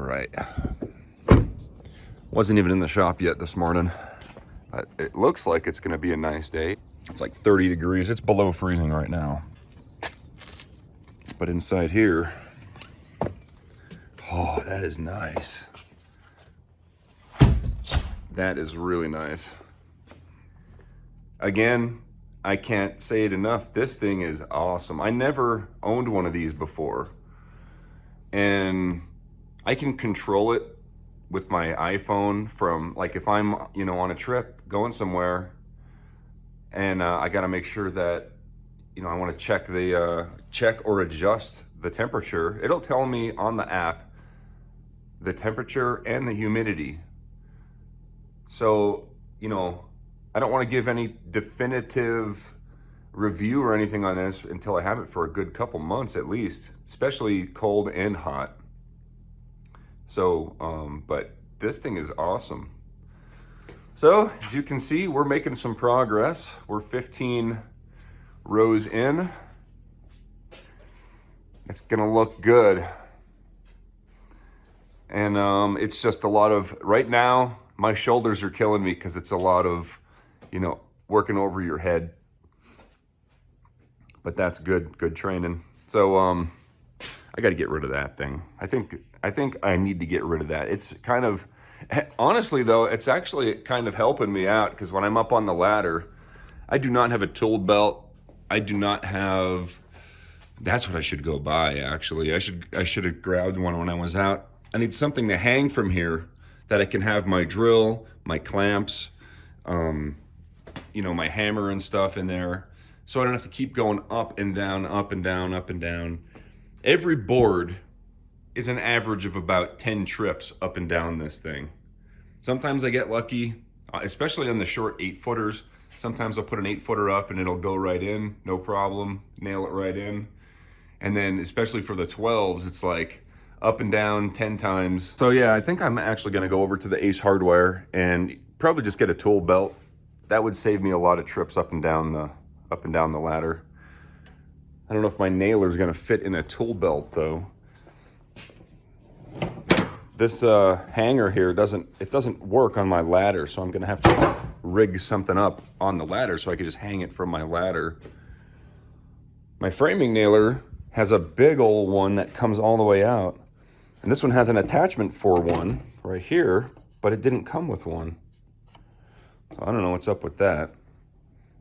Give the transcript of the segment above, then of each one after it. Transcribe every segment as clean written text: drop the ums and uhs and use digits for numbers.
right. Wasn't even in the shop yet this morning. It looks like it's gonna be a nice day. It's like 30 degrees. It's below freezing right now. But inside here, oh, that is nice. That is really nice. Again, I can't say it enough. This thing is awesome. I never owned one of these before. And I can control it with my iPhone from, like, if I'm, you know, on a trip going somewhere and I got to make sure that, you know, I want to check the check or adjust the temperature. It'll tell me on the app the temperature and the humidity. So, you know, I don't want to give any definitive review or anything on this until I have it for a good couple months at least, especially cold and hot. So, but this thing is awesome. So, as you can see, we're making some progress. We're 15 rows in. It's gonna look good. And it's just a lot of, right now, my shoulders are killing me because it's a lot of, you know, working over your head. But that's good training. So I got to get rid of that thing. I think I need to get rid of that. It's kind of, honestly though, it's actually kind of helping me out because when I'm up on the ladder, I do not have a tool belt. I do not have, that's what I should go buy actually. I should have grabbed one when I was out. I need something to hang from here that I can have my drill, my clamps, you know, my hammer and stuff in there. So I don't have to keep going up and down, up and down, up and down. Every board is an average of about 10 trips up and down this thing. Sometimes I get lucky, especially on the short 8-footers. Sometimes I'll put an 8-footer up and it'll go right in, no problem, nail it right in. And then especially for the 12s, it's like up and down 10 times. So yeah, I think I'm actually gonna go over to the Ace Hardware and probably just get a tool belt. That would save me a lot of trips up and down the ladder. I don't know if my nailer is gonna fit in a tool belt though. This hanger here doesn't work on my ladder, so I'm gonna have to rig something up on the ladder so I can just hang it from my ladder. My framing nailer has a big old one that comes all the way out, and this one has an attachment for one right here, but it didn't come with one. So I don't know what's up with that.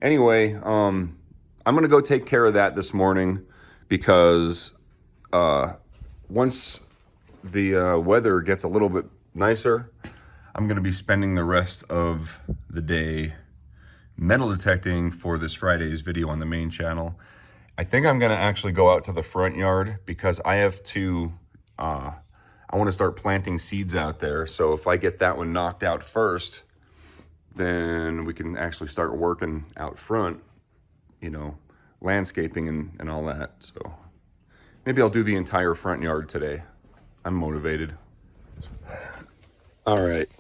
Anyway, I'm gonna go take care of that this morning because once the weather gets a little bit nicer, I'm gonna be spending the rest of the day metal detecting for this Friday's video on the main channel. I think I'm gonna actually go out to the front yard because I have to, I wanna start planting seeds out there. So if I get that one knocked out first, then we can actually start working out front, you know, landscaping and all that. So maybe I'll do the entire front yard today. I'm motivated. All right,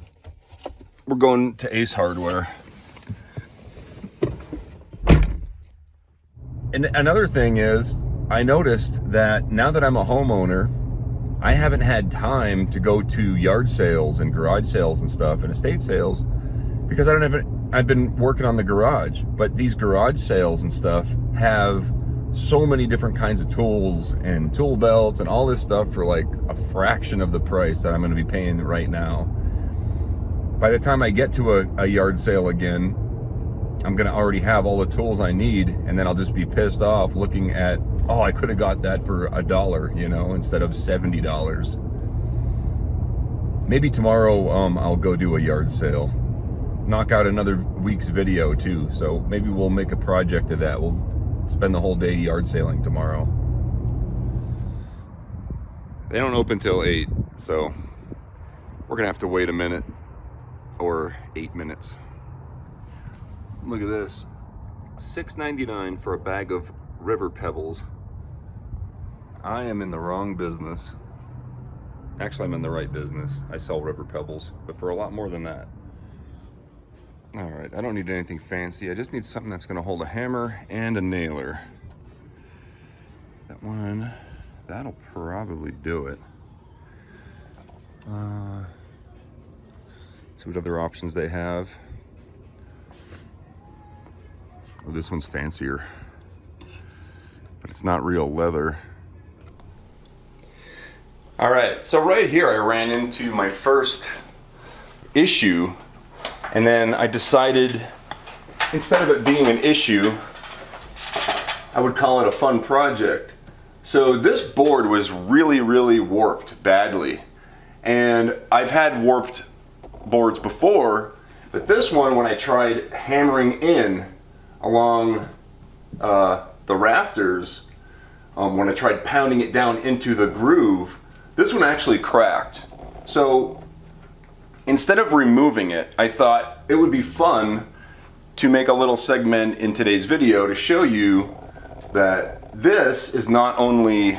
we're going to Ace Hardware. And another thing is, I noticed that now that I'm a homeowner, I haven't had time to go to yard sales and garage sales and stuff and estate sales because I've been working on the garage, but these garage sales and stuff have so many different kinds of tools and tool belts and all this stuff for like a fraction of the price that I'm going to be paying right now. By the time I get to a yard sale again, I'm going to already have all the tools I need, and then I'll just be pissed off looking at, oh, I could have got that for $1, you know, instead of $70. Maybe tomorrow I'll go do a yard sale. Knock out another week's video too, so maybe we'll make a project of that. We'll spend the whole day yard sailing tomorrow. They don't open till 8, so we're gonna have to wait a minute or 8 minutes. Look at this, $6.99 for a bag of river pebbles. I am in the wrong business. Actually, I'm in the right business. I sell river pebbles, but for a lot more than that. All right, I don't need anything fancy. I just need something that's gonna hold a hammer and a nailer. That one, that'll probably do it. See what other options they have. Oh, this one's fancier, but it's not real leather. All right, so right here I ran into my first issue, and then I decided instead of it being an issue, I would call it a fun project. So this board was really warped badly, and I've had warped boards before, but this one, when I tried hammering in along the rafters, when I tried pounding it down into the groove, this one actually cracked. So instead of removing it, I thought it would be fun to make a little segment in today's video to show you that this is not only,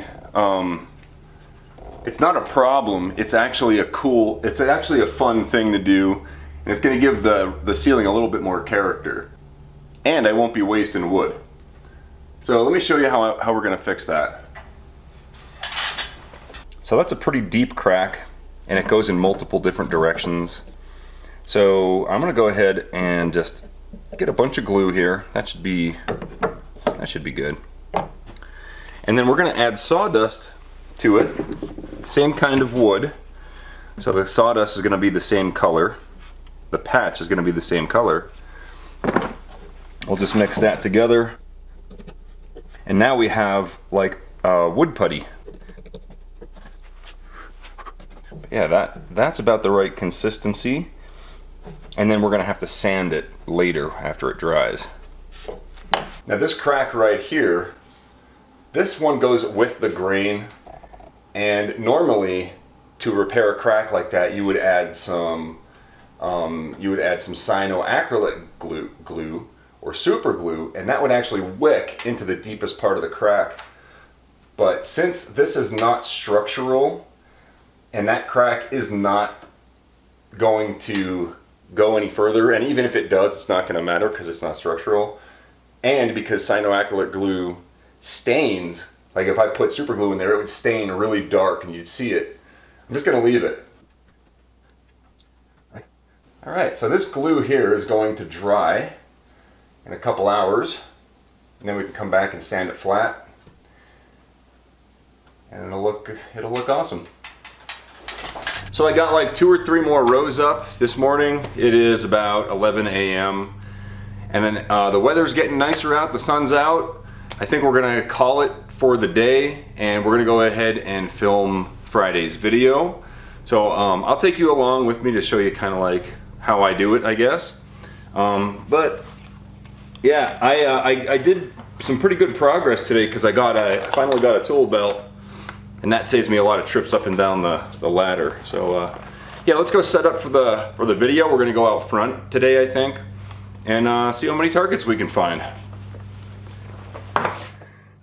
it's not a problem, it's actually a fun thing to do, and it's gonna give the ceiling a little bit more character. And I won't be wasting wood. So let me show you how we're gonna fix that. So that's a pretty deep crack, and it goes in multiple different directions. So I'm gonna go ahead and just get a bunch of glue here. That should be good. And then we're gonna add sawdust to it, same kind of wood. So the sawdust is gonna be the same color. The patch is gonna be the same color. We'll just mix that together. And now we have like wood putty. Yeah, that's about the right consistency. And then we're gonna have to sand it later after it dries. Now this crack right here, this one goes with the grain, and normally to repair a crack like that you would add some cyanoacrylate glue or super glue, and that would actually wick into the deepest part of the crack. But since this is not structural, and that crack is not going to go any further, and even if it does, it's not going to matter because it's not structural, and because cyanoacrylate glue stains, like if I put super glue in there, it would stain really dark and you'd see it. I'm just going to leave it. All right, so this glue here is going to dry in a couple hours, and then we can come back and sand it flat, and it'll look awesome. So I got like 2 or 3 more rows up this morning. It is about 11 a.m. and then the weather's getting nicer out, the sun's out. I think we're gonna call it for the day, and we're gonna go ahead and film Friday's video. So I'll take you along with me to show you kind of like how I do it, I guess. But yeah, I did some pretty good progress today because I finally got a tool belt, and that saves me a lot of trips up and down the ladder. So yeah, let's go set up for the video. We're gonna go out front today, I think, and see how many targets we can find.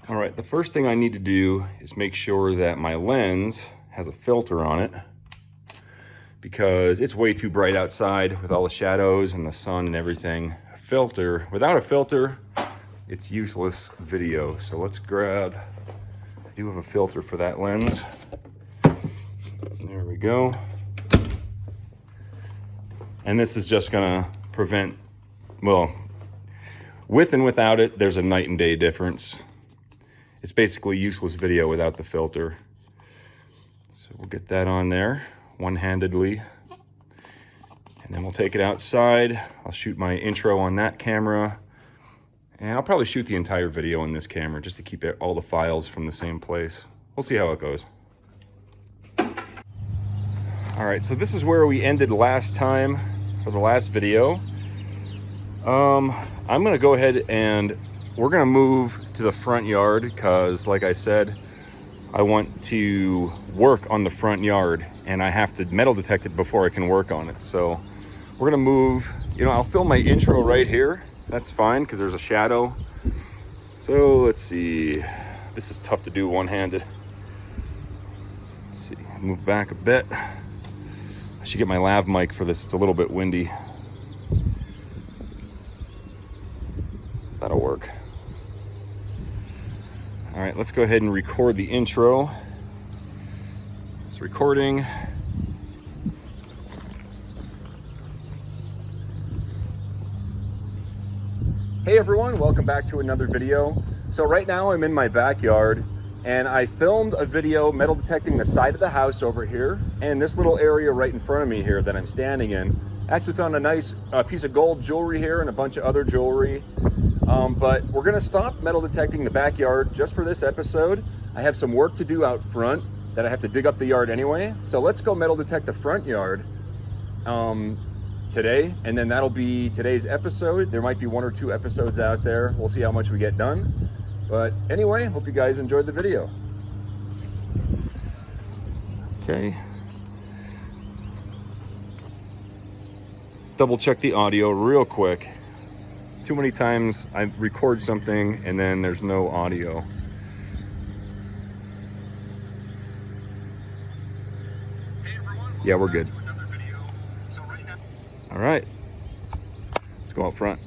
All right, the first thing I need to do is make sure that my lens has a filter on it, because it's way too bright outside with all the shadows and the sun and everything. Without a filter, it's useless video. So let's grab, I do have a filter for that lens. There we go. And this is just gonna prevent, well, with and without it, there's a night and day difference. It's basically useless video without the filter. So we'll get that on there one-handedly. And then we'll take it outside. I'll shoot my intro on that camera. And I'll probably shoot the entire video on this camera just to keep all the files from the same place. We'll see how it goes. All right, so this is where we ended last time for the last video. I'm gonna go ahead and we're gonna move to the front yard because, like I said, I want to work on the front yard and I have to metal detect it before I can work on it. So we're gonna move, I'll film my intro right here. That's fine because there's a shadow. So let's see, this is tough to do one-handed. Let's see, move back a bit. I should get my lav mic for this, it's a little bit windy. That'll work. All right, let's go ahead and record the intro. It's recording. Hey everyone, welcome back to another video. So right now I'm in my backyard and I filmed a video metal detecting the side of the house over here and this little area right in front of me here that I'm standing in. I actually found a nice piece of gold jewelry here and a bunch of other jewelry. But we're gonna stop metal detecting the backyard just for this episode. I have some work to do out front that I have to dig up the yard anyway. So let's go metal detect the front yard today, and then that'll be today's episode. There might be 1 or 2 episodes out there. We'll see how much we get done. But anyway, hope you guys enjoyed the video. Okay. Let's double check the audio real quick. Too many times I record something and then there's no audio. Yeah, we're good. All right, let's go out front.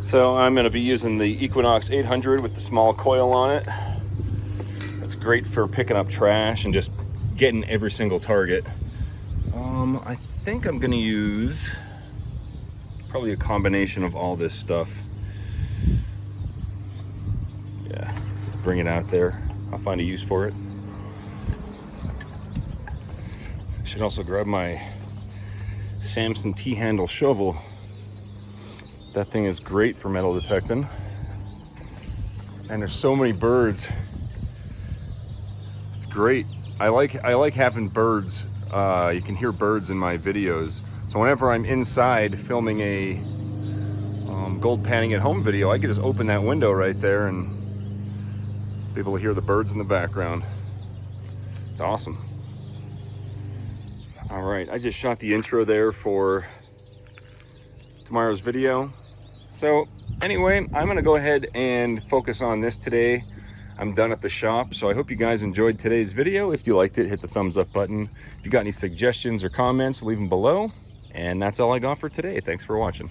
So I'm gonna be using the Equinox 800 with the small coil on it. That's great for picking up trash and just getting every single target. I think I'm gonna use probably a combination of all this stuff. Yeah, let's bring it out there. I'll find a use for it. Should also grab my Samson T-handle shovel. That thing is great for metal detecting. And there's so many birds. It's great. I like having birds. You can hear birds in my videos. So whenever I'm inside filming a gold panning at home video, I can just open that window right there and be able to hear the birds in the background. It's awesome. All right, I just shot the intro there for tomorrow's video. So anyway, I'm gonna go ahead and focus on this today. I'm done at the shop, so I hope you guys enjoyed today's video. If you liked it, hit the thumbs up button. If you got any suggestions or comments, leave them below. And that's all I got for today. Thanks for watching.